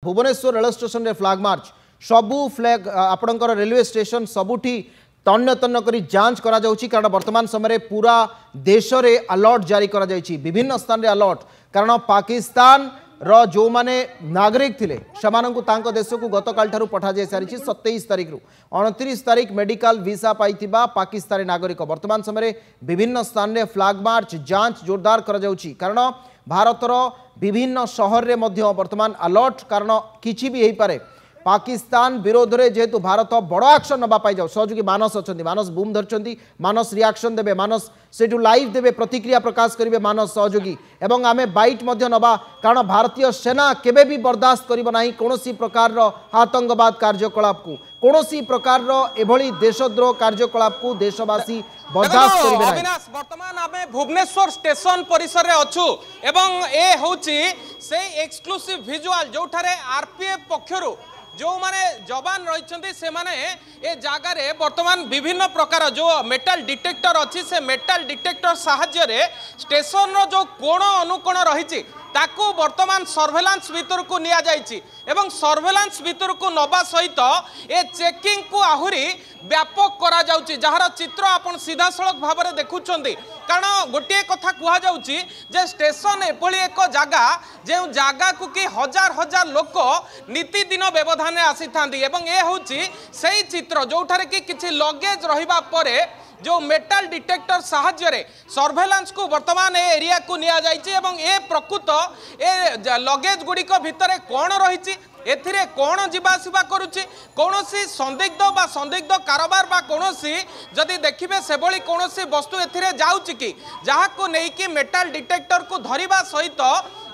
Bhubaneswar rail station रे flag march सबू flag आपणकर रेलवे स्टेशन सबुठी तन्न तन्न करी जांच करा जाउची कारण वर्तमान समय पूरा देश रे अलर्ट जारी करा जाइची विभिन्न स्थान रे अलर्ट कारण पाकिस्तान रो जो माने नागरिक थिले समानंकु तांको देश को गतकाल ठारू पठा जाय सारिची 27 तारिख रु 29 तारिख मेडिकल वीसा पाइथिबा पाकिस्तानी नागरिक वर्तमान समय विभिन्न स्थान रे फ्लैग मार्च जांच जोरदार करा जाउची कारण भारतर विभिन्न शहर रे मध्य वर्तमान अलर्ट कारण किछि भी हेई पारे पाकिस्तान विरोध में जेहेतु भारत बड़ एक्शन नापी जाओ सहयोगी मानस अच्छा मानस बूम धरती मानस रिएक्शन देवे मानस से लाइव देवे प्रतिक्रिया प्रकाश करेंगे मानस सहयोगी एवं आमे बाइट नवा कारण भारतीय सेना केबे भी बर्दाश्त करिबो नाही कोनोसी प्रकार आतंकवाद कार्यकलाप को कोनोसी प्रकार एभली देशद्रोह कार्यकलाप को देशवासी बर्दाश्त करिबे नाही। अविनाश वर्तमान आमे भुवनेश्वर स्टेशन परिसर रे अछु एवं ए होची से एक्सक्लूसिव विजुअल जोठारे आरपीएफ पक्षरु जो माने जवान रही से माने ए जगह रे वर्तमान विभिन्न प्रकार जो मेटल डिटेक्टर अच्छी से मेटल डिटेक्टर साहाय्य रे स्टेशन रो जो कोण अनुकोण रही ताकू वर्तमान सर्वेलांस भीतर को निया जाइछि एवं सर्वेलांस भीतर को नबा सहित ए चेकिंग को आहुरी व्यापक करा जाउछि जहार चित्र आपण सीधा सड़क भाव में देखुछंती कारण गोटे कथा कह जाउछि जे स्टेशन एभली एक जगह जे जगह को कि हजार हजार लोक नीति दिन व्यवधान आसी थांती एवं ए होछि सेही चित्र जोठारे कि किछि लगेज रहिबा परे जो मेटल डिटेक्टर साहाय्य रे सर्वेलांस को वर्तमान ए एरिया को निया जाइछि एवं ए प्रकृत ए लगेज गुड़िक भितर कौन रही एथिरे कौन जीवासवा करुच्ची कौनसी संदिग्ध बा संदिग्ध कारोबार बा कौनसी जदि देखिबे सेभली कौनसी वस्तु एथिरे जाउची कि जहाको नेकी मेटल डिटेक्टर को धरिबा सहित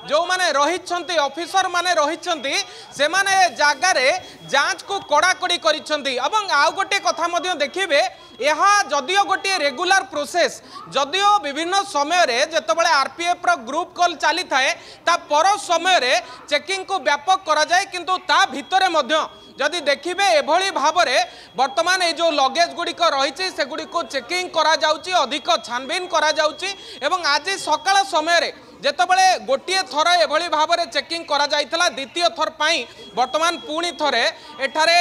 जो माने रहिछंती ऑफिसर माने रहिछंती से माने जगह रे जांच को कड़ाकड़ी करिछंती एवं आउ गोटे कथा मध्य देखिबे यहा जदियो गोटे रेगुलर प्रोसेस जदियो विभिन्न समय रे जतबेले आरपीएफ रो ग्रुप कॉल चली थाए ता पर समय रे चेकिंग को व्यापक करा जाए किंतु ता भितरे मध्य जदि देखिबे एभली भाव में वर्तमान ये जो लगेज गुड़िक रही से गुड़िक चेकिंग करा जाउची अधिक छानबीन करा जाउची एवं आज सकाळ समय रे जेतबेले गोटे थर एभली भाव में चेकिंग करा जाइतला द्वितीय थर पाई वर्तमान पुणी थरे एठारे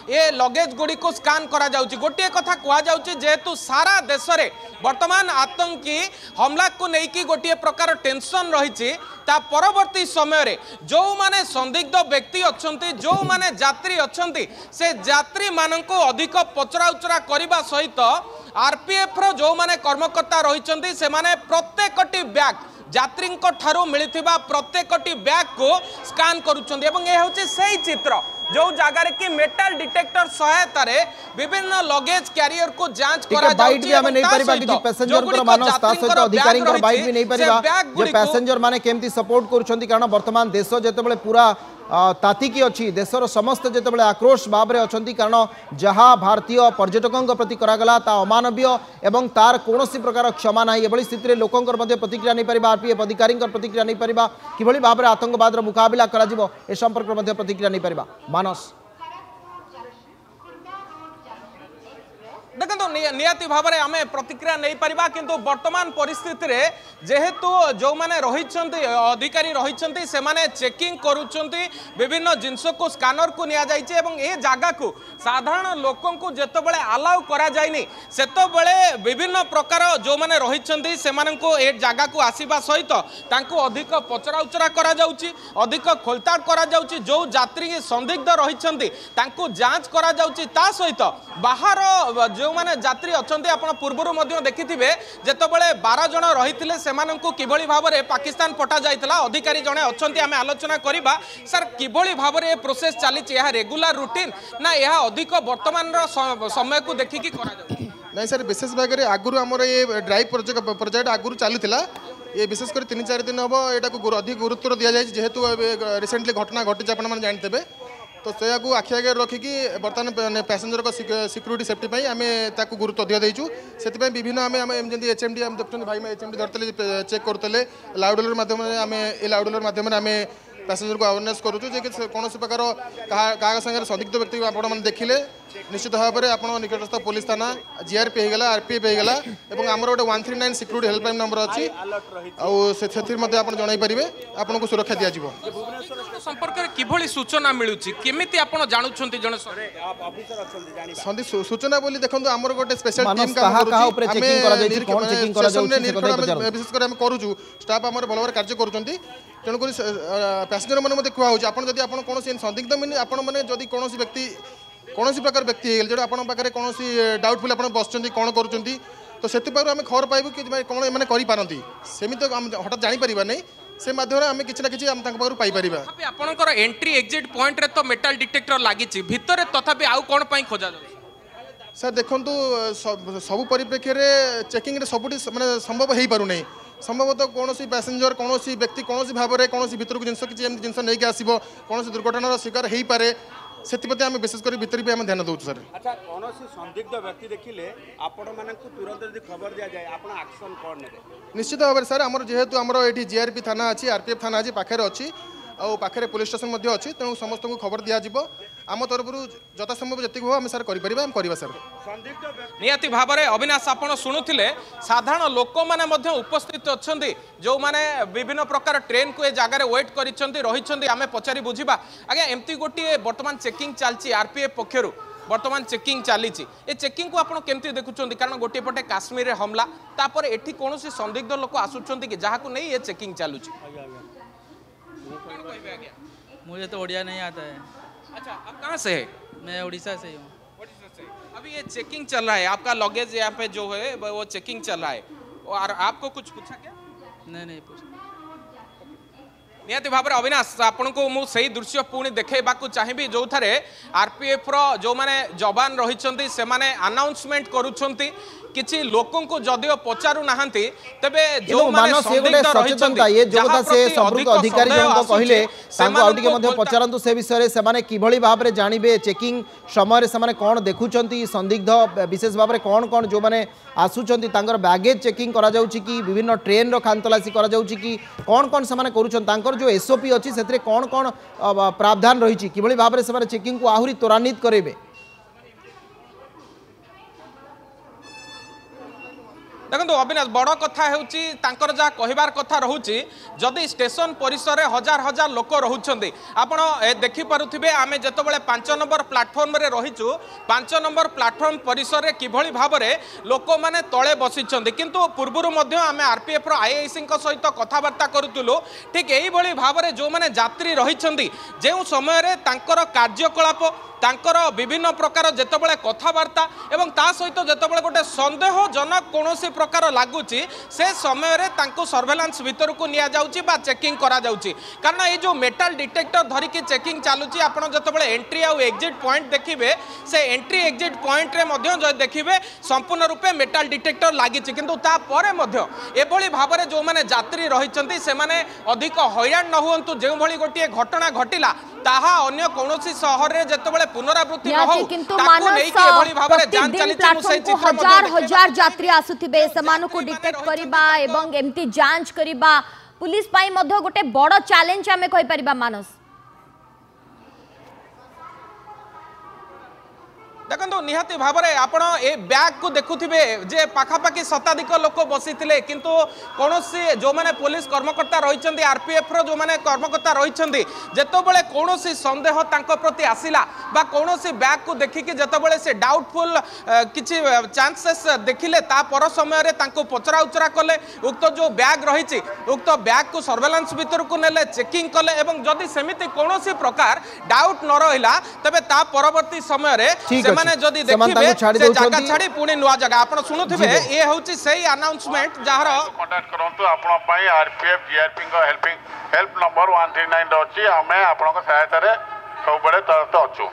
ये लगेज गुड़ी को स्कान करा जाउची गोटे कथा कह जाउची जेहेतु सारा देश रे वर्तमान आतंकी हमला को लेकिन गोटे प्रकार टेंशन रही ता परवर्ती समय रे जो माने संदिग्ध व्यक्ति अच्छंती जो माने यात्री अच्छंती से यात्री माननको अधिक पचरा उचरा करबा सहित आरपीएफ रो जो माने कर्मकर्ता रही से माने प्रत्येकटी बैग यात्री ठारू मिलिथिबा प्रत्येकटी बैग को स्कान करुछंती एवं ए होची सही चित्र जो जगह कि मेटल डिटेक्टर सहायता रे विभिन्न लगेज कैरियर को जांच करा बाइट भी हमें नहीं परिबा कि पैसेंजर को मानस ता सहित अधिकारी को बाइट भी नहीं परिबा जे पैसेंजर माने केमती सपोर्ट करूछंती कारण वर्तमान देश जेतेबेले पूरा तातिकी अच्छी देशर समस्त जेतेबेले आक्रोश भाव में अच्छा कारण जहाँ भारतीय पर्यटकों प्रति करागला ता अमानवीय एवं तार कौन प्रकार क्षमा ना एभली स्थिति में लोकों प्रतिक्रिया नहीं पार आरपीएफ अधिकारी प्रतिक्रिया नहीं पार कि भाव में आतंकवाद मुकाबला करा ए संपर्क में प्रतिक्रिया नहीं पार मानस देखो निहाती भाव में आम प्रतिक्रिया नहीं पारिबा किंतु वर्तमान परिस्थिति रे जेहेतु जो माने रहिछंती अधिकारी रहिछंती से माने चेकिंग करूछंती विभिन्न जिनस को स्कानर को निया जाइछे एवं ए जागा को साधारण लोकों को जेतबेले अलाउ करा जायनी सेतबेले विभिन्न प्रकार जो माने रहिछंती से माने को ए जागा को आसीबा सहित तांको अधिक पचरा उचरा करा जाउची अधिक खोलताड़ करा जाउची जो यात्री संदिग्ध रहिछंती तांको जांच करा जाउची ता सहित बाहर जो माने यात्री अच्छे आप पूर्व देखिथिबे जेतबेले 12 जन रही सेमानंकु किभली भाव में पाकिस्तान पठा जाइतला अधिकारी जने अच्छे आम आलोचना करिबा सर किभली भाव में प्रोसेस चली रेगुलर रूटीन ना यह अधिक वर्तमान समय को देखिकी करा जाउछि नहीं सर विशेष भाग में आगुरी आमर ये ड्राइव प्रोजेक्ट आगुरी चलूला ये विशेष कर 3-4 दिन हम यहाँ अधिक गुरुत्व दि जाए जेहेतु रिसेंटली घटना घटी आप जानते तो से आखि आगे रखिकी बर्तमान पैसेंजर को सिक्यूरीटी सेफ्टी आम ताकू गुरुत्व दिया देचु से विभिन्न आम जमी एचएमडी देखते भाई एचएमडी धरते चेक करते लाउडुलर मध्यम आम ए लाउडुलर मध्यम आम पैसेंजर को अवेयरनेस करूँ जे कि कौन प्रकार क्या संगे संदिग्ध व्यक्ति आपण देखिले निश्चित भाव में आप निकटस्थ पुलिस थाना जीआरपी होगा आरपीएफ होगा और आमर गोटे 139 सिक्यूरिटी हेल्पलाइन नंबर अच्छी आप जनपारे आपको सुरक्षा दिज्व संपर्क में किभली सूचना मिलूँ केमी आप जानूँ जन सूचना बोली देखो आमर गोटे स्पेशल टीम विशेषकर आम करूँ स्टाफ आम भल भाव कार्य करुँच तेणुक पैसेंजर मैंने कहूँ आप कौन संदिग्ध मिनी आपने जदि कौन व्यक्ति कौन प्रकार व्यक्ति जो आपे कौन डाउटफुल आप बस कौन कर तो से आम खबर पाइबू कि कौन मैंने करपारती सेमी तो हठात जापर नहीं से माध्यम आम कि पाइपर आपंकर एंट्री एग्जिट पॉइंट रे तो मेटाल डिटेक्टर लगी भितर तथापि आउ कौन खोजा सर देखु सब परिप्रेक्षी में चेकिंग सब माने संभव हो पार नहीं संभवतः कौन पैसेंजर कौन व्यक्ति कौन भाव में कौन भितर जिन किसी जिन नहीं आसो कौन दुर्घटनार शिकार हो पाए से आम विशेषकर भितर भी आम ध्यान दौर सर अच्छा कौन संदिग्ध व्यक्ति देखिले आपण मानकु तुरंत यदि खबर दिया जाए आपण एक्शन कौन नेबे निश्चित भाव में सर आमर जेहेतु आमर ये जीआरपी थाना अच्छी आरपीएफ थाना अच्छी पाखे अच्छी और पाखे पुलिस स्टेशन अच्छी तेणु समस्त को खबर दिज्व आम तरफ यथासंभव जी हो आम सर कर सर निहाती भाव में अविनाश आपण शुणुले साधारण लोक मैंने उपस्थित अच्छा जो मैंने विभिन्न प्रकार ट्रेन को जगार वेट कर आम पचारि बुझा आज्ञा एमती गोटे बर्तमान चेकिंग चलती आरपीएफ पक्षर बर्तमान चेकिंग चली चेकिंग को आप केमती देखुं कारण गोटे पटे काश्मीर हमला तापर एठी कौन संदिग्ध लोक आसुंच कि जहाँ नहीं ये चेकिंग चलू मुझे तो उड़िया नहीं आता है। अच्छा आप कहाँ से है? मैं उड़ीसा से हूँ। उड़ीसा से। अभी ये चेकिंग चल रहा है आपका लगेज यहाँ पे जो है वो चेकिंग चल रहा है और आपको कुछ पूछा क्या? नहीं पूछा। निहाती भाव में अविनाश आपन को मु सही दृश्य पुणी देखा चाहिए जो थे आरपीएफ रो जो माने जवान रही से माने अनाउंसमेंट करुछंती किछि लोकों को जदियो पचारू नाहंती तबे जो माने सचेतनता ये जो कथा से संपर्क अधिकारी जन कहले तांको आउटी के मध्ये पचारंतु से विषय से माने किभली भाव रे जानिबे चेकिंग समय रे से माने कोन देखुचंती संदिग्ध विशेष भाव रे कोन कोन जो माने आसुचंती तांकर बैगेज चेकिंग करा जाउची कि विभिन्न ट्रेन रो खानतलासी करा जाउची कि कोन कोन से माने करूछन तांकर जो एसओपी अछि सेतरे कोन कोन प्रावधान रहिछि किभली भाव रे से माने चेकिंग को आहुरी त्वरान्वित करेबे देखो अविनाश बड़ कथा होकर जहाँ कहबार कथा रोचे जदि स्टेशन परिसर हजार हजार लोक रोचे आपड़ देखिपे आम जो 5 नंबर प्लाटफर्म रे रहीचु 5 नंबर प्लाटफर्म परिसर रे किभली भाव में लोक मैंने तले बसी किंतु पूर्वर आम आरपीएफ आईआईसी सहित कथबार्ता करूँ ठीक यही भाव में जो मैंने यात्री रही जो समय कार्यकलाप तांकर विभिन्न प्रकार जेतबले कथबार्ता एवं ता सहित जेतबले गोटे संदेहजनक कौन प्रकार लगुच से समय रे तांको सर्वेलांस भीतर को निया जाउची बा चेकिंग करा जाउची कारण ये जो मेटाल डिटेक्टर धरिकी चेकिंग चलुची आपण जेतबले एंट्री आउ एग्जिट पॉइंट देखिबे से एंट्री एग्जिट पॉइंट रे मध्य जो देखिबे संपूर्ण रूपे मेटाल डिटेक्टर लागिची किंतु ता परे मध्य एभली भाव रे जो माने यात्री रहिचंती से माने अधिक हैरान न हुंतु जे भली गोटे घटना घटिला ताहा अन्य कोनोसी शहर रे जेतबले पुनरावृत्ति न हो ताको नै के एभली भाव रे जान चलीची मु सही चित्र हजार हजार यात्री आसुथिबे समानो को डिटेक्ट करिबा एवं एम्ति जांच करिबा पुलिस पाई मध्य गोटे बड़ चैलेंज हमें कहि परिबा मानस देखो निहाती भाव में आपण ए बैग को देखुथिबे जे पाखापाखि शताधिक लोक बसी किंतु कौन जो मैंने पुलिस कर्मकर्ता रही आरपीएफ रो जो मैंने कर्मकर्ता रही जेतबले कौन संदेह तांको प्रति आसिला बा कौन बैग को देखिकी जेतबले से डाउटफुल किछि चांसेस देखिले ता पर समय रे तांको पचरा उचरा कले उक्त जो बैग रही उक्त बैग को सर्वेलांस भीतर को नेले चेकिंग कले एवं जदि सेमिति कौन प्रकार डाउट न रहिला तबे ता परवर्ती समय रे माने जदि देखिबे से जगह छाड़ी पुणी नुआ जगह आपण सुनुथिबे ए होची सही अनाउंसमेंट जहार कांटेक्ट करंतु आपण पई आरपीएफ जीआरपी को हेल्प नंबर 139 अछि हमें आपण को सहायता रे सब बड़े तरह तो अछु।